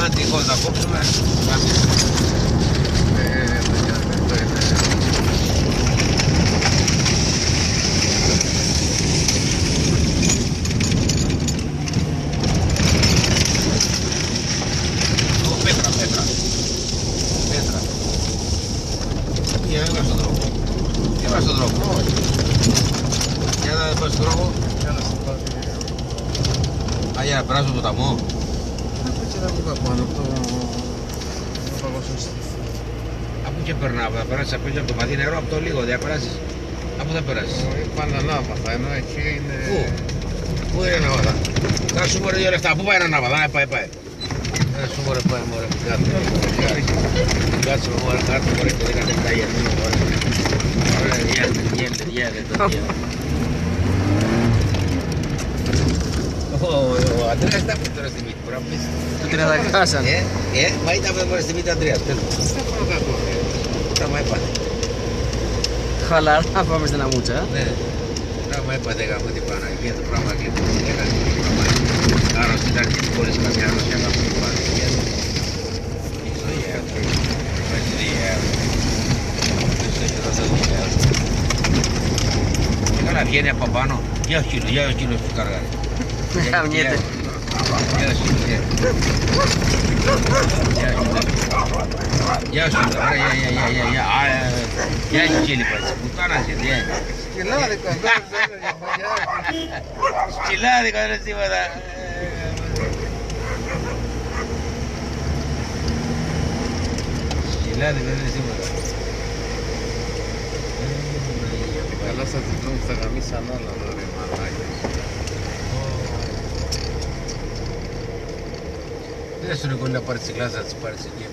άμα τυχόν θα κόψουμε. Πέτρα. Για να στον δρόμο. Είμαστε στον δρόμο. Για να πάμε στον δρόμο. Α, για να περάσουμε το ποταμό. Από και περνάω, θα περάσεις απ' έξω από το παδί νερό, από το λίγο, δεν θα περάσεις. Από θα περάσεις. Πάνε ανάπαθα, ενώ εκεί είναι... Πού είναι ανάπαθα. Θα σου μωρέ 2 λεφτά, πού πάει ανάπαθα, πάει. Θα σου μωρέ πάει μωρέ, κάτσε μωρέ, και δεν κάνει τα γιατί μωρέ. Ωραία, διέλε το διέλε. Ο Αντρέας τα πει τώρα στη μύτη, μπορεί να πεις. Του την αδακάσαν. Μα ήταν μωρέ στη μύτη Αντρέας, τέλος. Πράγμα έπαθε. Χαλαρά να πάμε στην αμούτσα. Ναι, πράγμα έπαθε γαμώ την Παναγία, το πράγμα κλείπω. Έκανε το πράγμα. Άρρωστη ήταν και χωρίς καμιά άρρωστη, αγάπη την Παναγία. Ήρθω ιατρό. Καλά βγαίνει από πάνω. Για ο κύριος του καργάρι. Γαμιέται. Γεια σου, γεια σου κύριε Πατσί, πουτάνας γιατί Σκυλάδικο, σκυλάδικο δεν τίποτα. Σκυλάδικο δεν τίποτα. Καλά θα την τρώμε, θα γαμίσαν όλα εδώ ρε μαλάκες. Δεν σου είναι να πάρεις τη κλάσσα, θα τις πάρεις εκεί.